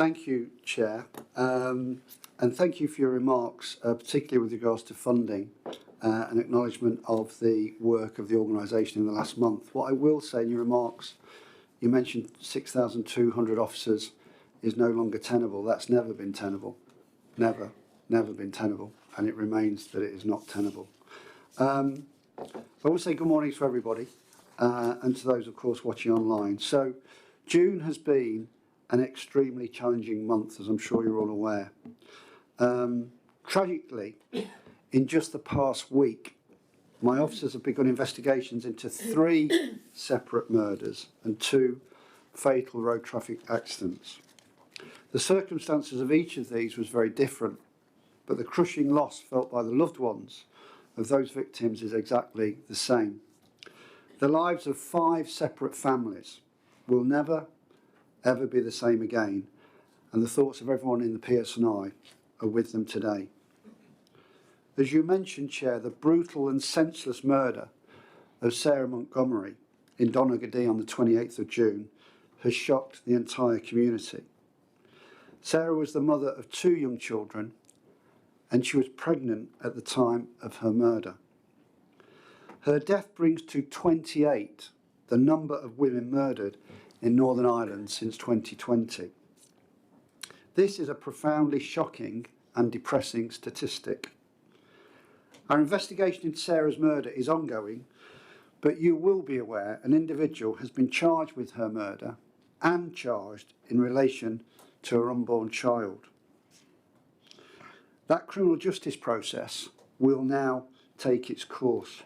Thank you, Chair, and thank you for your remarks, particularly with regards to funding and acknowledgement of the work of the organisation in the last month. What I will say in your remarks, you mentioned 6,200 officers is no longer tenable. That's never been tenable. Never been tenable, and it remains that it is not tenable. I will say good morning to everybody and to those, of course, watching online. So June has been an extremely challenging month, as I'm sure you're all aware. Tragically, in just the past week, my officers have begun investigations into 3 separate murders and 2 fatal road traffic accidents. The circumstances of each of these was very different, but the crushing loss felt by the loved ones of those victims is exactly the same. The lives of 5 separate families will never, ever be the same again, and the thoughts of everyone in the PSNI are with them today. As you mentioned, Chair, the brutal and senseless murder of Sarah Montgomery in Donaghadee on the 28th of June has shocked the entire community. Sarah was the mother of 2 young children, and she was pregnant at the time of her murder. Her death brings to 28 the number of women murdered in Northern Ireland since 2020. This is a profoundly shocking and depressing statistic. Our investigation into Sarah's murder is ongoing, but you will be aware an individual has been charged with her murder and charged in relation to her unborn child. That criminal justice process will now take its course.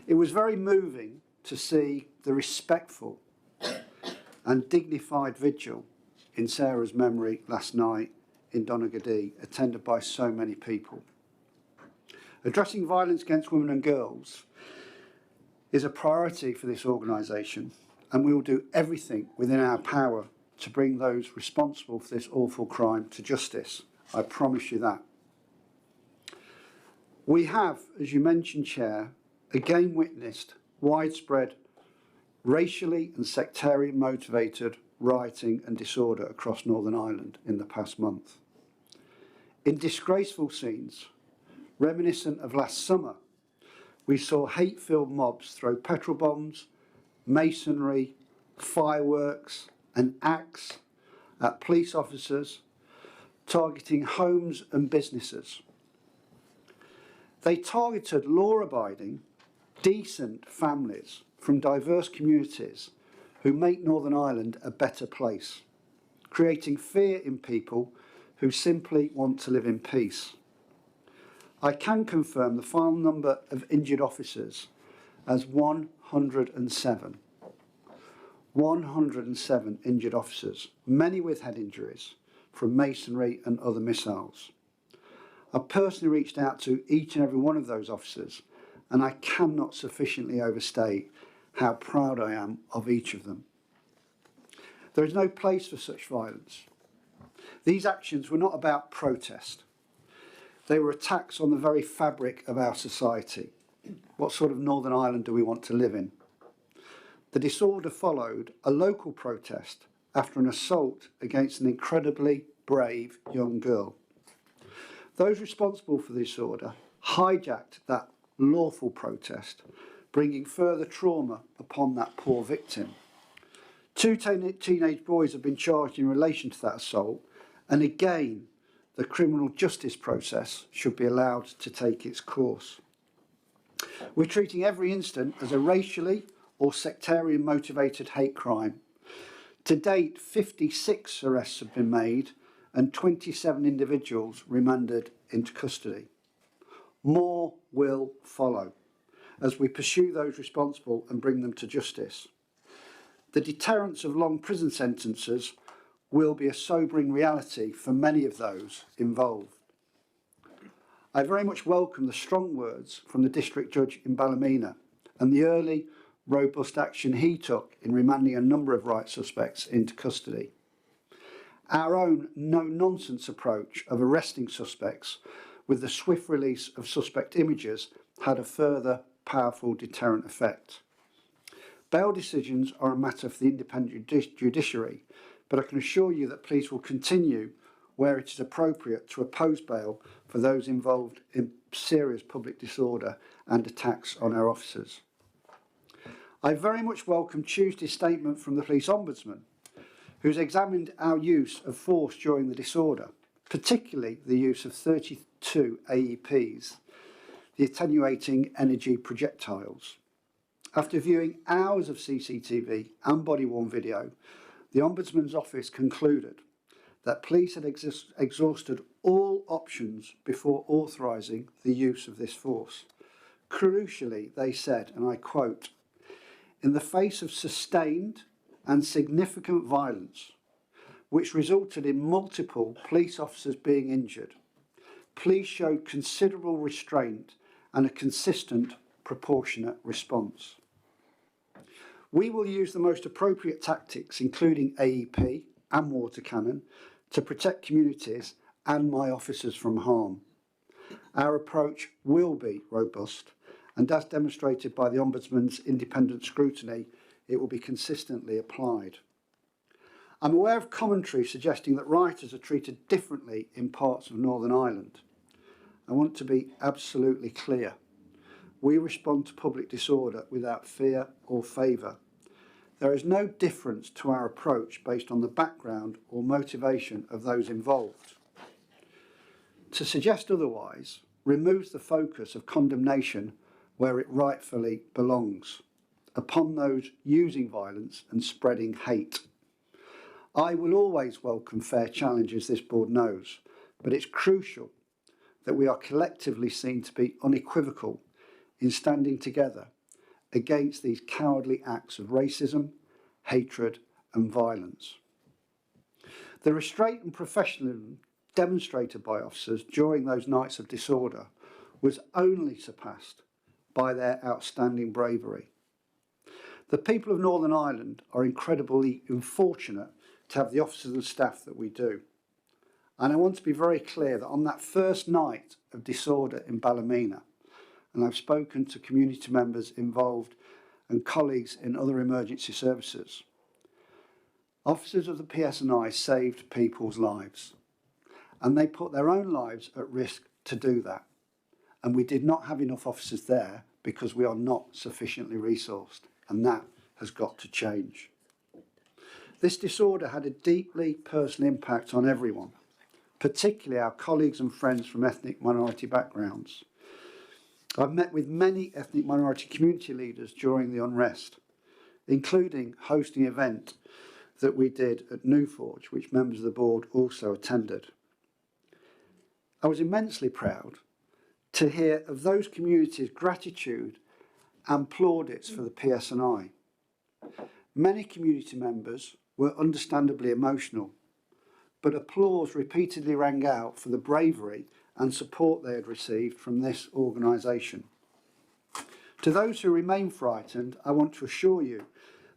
It was very moving to see the respectful and dignified vigil in Sarah's memory last night in Donaghadee, attended by so many people. Addressing violence against women and girls is a priority for this organisation, and we will do everything within our power to bring those responsible for this awful crime to justice. I promise you that. We have, as you mentioned, Chair, again witnessed widespread racially and sectarian motivated rioting and disorder across Northern Ireland in the past month. In disgraceful scenes, reminiscent of last summer, we saw hate-filled mobs throw petrol bombs, masonry, fireworks and axes at police officers, targeting homes and businesses. They targeted law-abiding, decent families from diverse communities who make Northern Ireland a better place, creating fear in people who simply want to live in peace. I can confirm the final number of injured officers as 107. 107 injured officers, many with head injuries from masonry and other missiles. I personally reached out to each and every one of those officers, and I cannot sufficiently overstate how proud I am of each of them. There is no place for such violence. These actions were not about protest. They were attacks on the very fabric of our society. What sort of Northern Ireland do we want to live in? The disorder followed a local protest after an assault against an incredibly brave young girl. Those responsible for the disorder hijacked that lawful protest, bringing further trauma upon that poor victim. 2 teenage boys have been charged in relation to that assault, and again, the criminal justice process should be allowed to take its course. We're treating every incident as a racially or sectarian motivated hate crime. To date, 56 arrests have been made and 27 individuals remanded into custody. More will follow as we pursue those responsible and bring them to justice. The deterrence of long prison sentences will be a sobering reality for many of those involved. I very much welcome the strong words from the District Judge in Ballymena and the early, robust action he took in remanding a number of right suspects into custody. Our own no-nonsense approach of arresting suspects with the swift release of suspect images had a further powerful deterrent effect. Bail decisions are a matter for the independent judiciary, but I can assure you that police will continue where it is appropriate to oppose bail for those involved in serious public disorder and attacks on our officers. I very much welcome Tuesday's statement from the Police Ombudsman, who's examined our use of force during the disorder, particularly the use of 32 AEPs, the attenuating energy projectiles. After viewing hours of CCTV and body-worn video, the Ombudsman's office concluded that police had exhausted all options before authorising the use of this force. Crucially, they said, and I quote, "In the face of sustained and significant violence, which resulted in multiple police officers being injured, police showed considerable restraint and a consistent, proportionate response. We will use the most appropriate tactics, including AEP and water cannon, to protect communities and my officers from harm. Our approach will be robust, and as demonstrated by the Ombudsman's independent scrutiny, it will be consistently applied. I'm aware of commentary suggesting that rioters are treated differently in parts of Northern Ireland. I want to be absolutely clear. We respond to public disorder without fear or favour. There is no difference to our approach based on the background or motivation of those involved. To suggest otherwise removes the focus of condemnation where it rightfully belongs, upon those using violence and spreading hate. I will always welcome fair challenges, this board knows, but it's crucial that we are collectively seen to be unequivocal in standing together against these cowardly acts of racism, hatred and violence. The restraint and professionalism demonstrated by officers during those nights of disorder was only surpassed by their outstanding bravery. The people of Northern Ireland are incredibly fortunate to have the officers and staff that we do. And I want to be very clear that on that first night of disorder in Ballymena, and I've spoken to community members involved and colleagues in other emergency services, officers of the PSNI saved people's lives, and they put their own lives at risk to do that. And we did not have enough officers there because we are not sufficiently resourced, and that has got to change. This disorder had a deeply personal impact on everyone, particularly our colleagues and friends from ethnic minority backgrounds. I've met with many ethnic minority community leaders during the unrest, including hosting an event that we did at Newforge, which members of the board also attended. I was immensely proud to hear of those communities' gratitude and plaudits for the PSNI. Many community members were understandably emotional, but applause repeatedly rang out for the bravery and support they had received from this organisation. To those who remain frightened, I want to assure you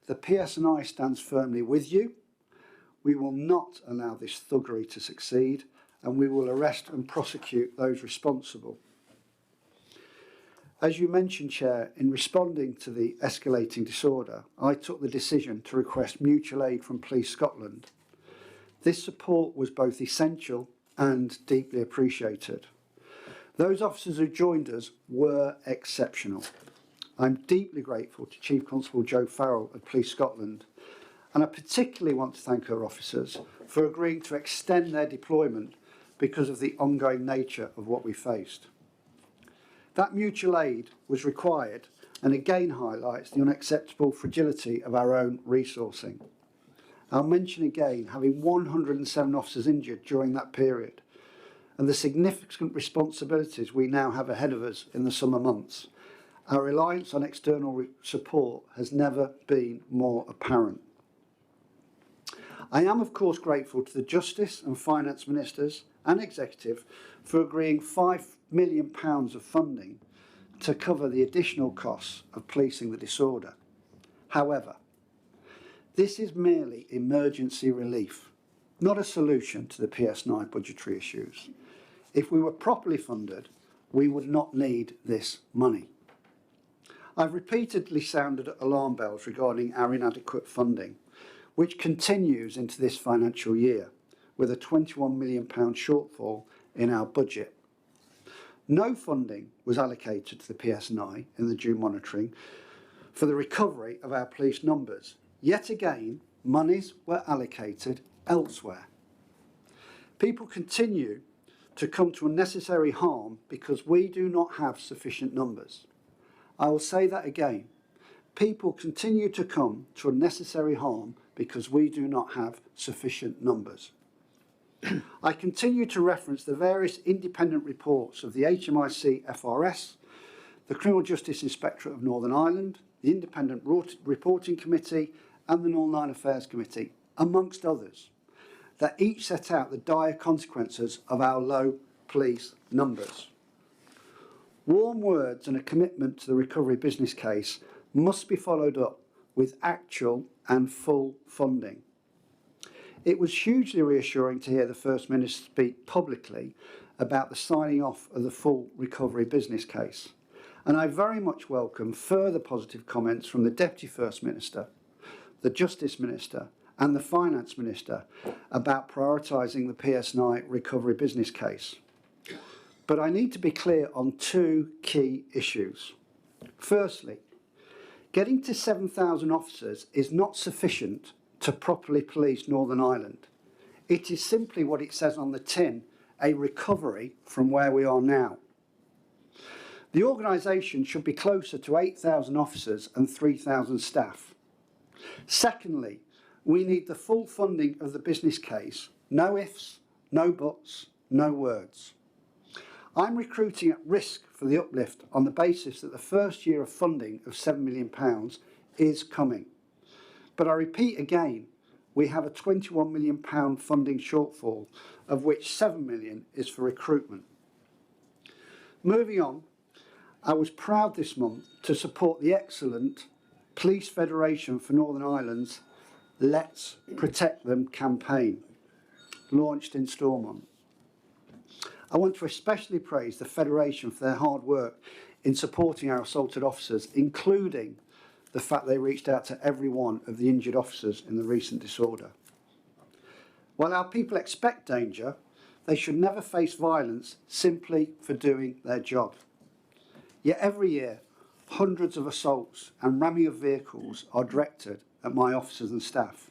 the PSNI stands firmly with you. We will not allow this thuggery to succeed, and we will arrest and prosecute those responsible. As you mentioned, Chair, in responding to the escalating disorder, I took the decision to request mutual aid from Police Scotland. This support was both essential and deeply appreciated. Those officers who joined us were exceptional. I'm deeply grateful to Chief Constable Joe Farrell of Police Scotland, and I particularly want to thank our officers for agreeing to extend their deployment because of the ongoing nature of what we faced. That mutual aid was required and again highlights the unacceptable fragility of our own resourcing. I'll mention again having 107 officers injured during that period and the significant responsibilities we now have ahead of us in the summer months. Our reliance on external support has never been more apparent. I am, of course, grateful to the Justice and Finance Ministers and Executive for agreeing £5 million of funding to cover the additional costs of policing the disorder. However, this is merely emergency relief, not a solution to the PSNI budgetary issues. If we were properly funded, we would not need this money. I've repeatedly sounded alarm bells regarding our inadequate funding. which continues into this financial year with a £21 million shortfall in our budget. No funding was allocated to the PSNI in the June monitoring for the recovery of our police numbers. Yet again, monies were allocated elsewhere. People continue to come to unnecessary harm because we do not have sufficient numbers. I will say that again. People continue to come to unnecessary harm because we do not have sufficient numbers. I continue to reference the various independent reports of the HMIC FRS, the Criminal Justice Inspectorate of Northern Ireland, the Independent Reporting Committee and the Northern Ireland Affairs Committee, amongst others, that each set out the dire consequences of our low police numbers. Warm words and a commitment to the recovery business case must be followed up with actual and full funding. It was hugely reassuring to hear the First Minister speak publicly about the signing off of the full recovery business case, and I very much welcome further positive comments from the Deputy First Minister, the Justice Minister and the Finance Minister about prioritising the PSNI recovery business case. But I need to be clear on two key issues. Firstly, getting to 7,000 officers is not sufficient to properly police Northern Ireland. It is simply what it says on the tin, a recovery from where we are now. The organisation should be closer to 8,000 officers and 3,000 staff. Secondly, we need the full funding of the business case. No ifs, no buts, no words. I'm recruiting at risk for the uplift on the basis that the first year of funding of £7 million is coming. But I repeat again, we have a £21 million funding shortfall, of which £7 million is for recruitment. Moving on, I was proud this month to support the excellent Police Federation for Northern Ireland's Let's Protect Them campaign, launched in Stormont. I want to especially praise the Federation for their hard work in supporting our assaulted officers, including the fact they reached out to every one of the injured officers in the recent disorder. While our people expect danger, they should never face violence simply for doing their job. Yet every year, hundreds of assaults and ramming of vehicles are directed at my officers and staff.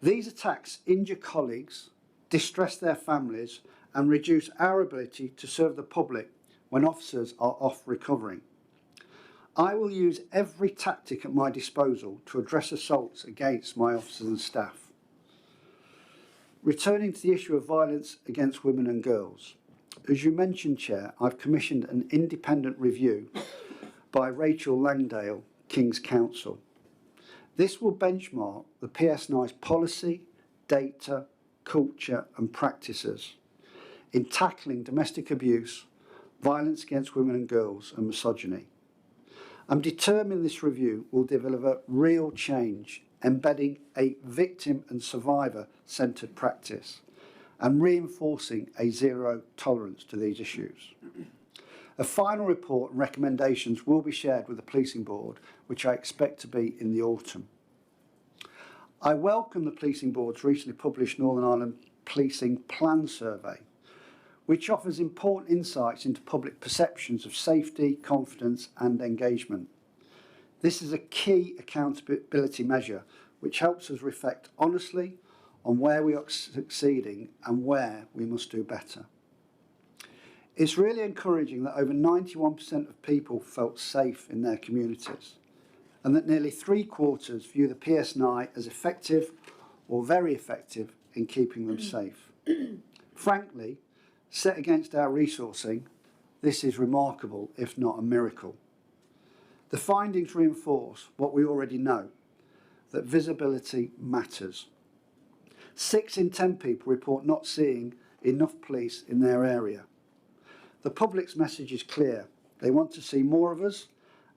These attacks injure colleagues, distress their families, and reduce our ability to serve the public when officers are off recovering. I will use every tactic at my disposal to address assaults against my officers and staff. Returning to the issue of violence against women and girls. As you mentioned, Chair, I've commissioned an independent review by Rachel Langdale, King's Counsel. This will benchmark the PSNI's policy, data, culture and practices in tackling domestic abuse, violence against women and girls and misogyny. I'm determined this review will deliver real change, embedding a victim and survivor-centred practice and reinforcing a zero tolerance to these issues. A final report and recommendations will be shared with the Policing Board, which I expect to be in the autumn. I welcome the Policing Board's recently published Northern Ireland Policing Plan Survey, which offers important insights into public perceptions of safety, confidence and engagement. This is a key accountability measure which helps us reflect honestly on where we are succeeding and where we must do better. It's really encouraging that over 91% of people felt safe in their communities and that nearly 3/4 view the PSNI as effective or very effective in keeping them safe. Frankly, set against our resourcing, this is remarkable, if not a miracle. The findings reinforce what we already know, that visibility matters. 6 in 10 people report not seeing enough police in their area. The public's message is clear. They want to see more of us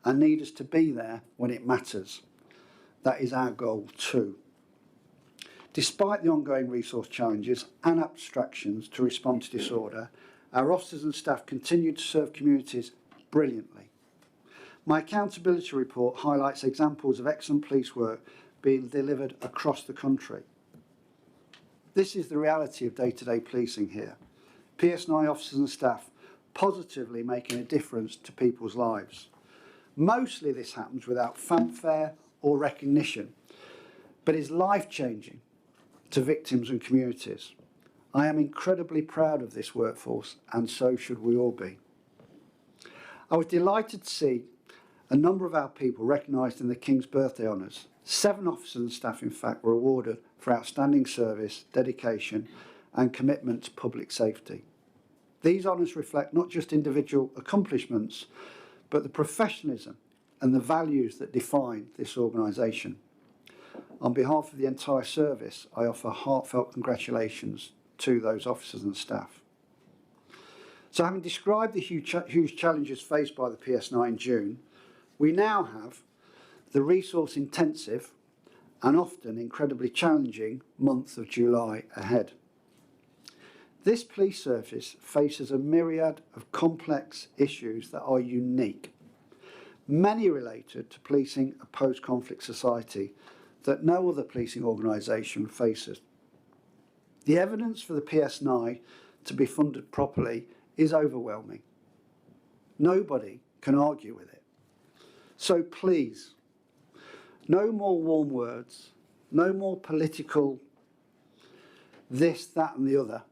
and need us to be there when it matters. That is our goal too. Despite the ongoing resource challenges and abstractions to respond to disorder, our officers and staff continue to serve communities brilliantly. My accountability report highlights examples of excellent police work being delivered across the country. This is the reality of day-to-day policing here. PS9 officers and staff positively making a difference to people's lives. Mostly this happens without fanfare or recognition, but is life-changing to victims and communities. I am incredibly proud of this workforce, and so should we all be. I was delighted to see a number of our people recognised in the King's Birthday Honours. 7 officers and staff, in fact, were awarded for outstanding service, dedication and commitment to public safety. These honours reflect not just individual accomplishments, but the professionalism and the values that define this organisation. On behalf of the entire service, I offer heartfelt congratulations to those officers and staff. So having described the huge challenges faced by the PS9 in June, we now have the resource-intensive and often incredibly challenging month of July ahead. This police service faces a myriad of complex issues that are unique, many related to policing a post-conflict society that no other policing organisation faces. The evidence for the PS9 to be funded properly is overwhelming. Nobody can argue with it. So please, no more warm words, no more political this, that and the other.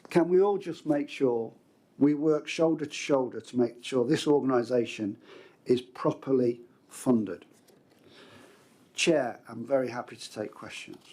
Can we all just make sure we work shoulder to shoulder to make sure this organisation is properly funded? Chair, I'm very happy to take questions.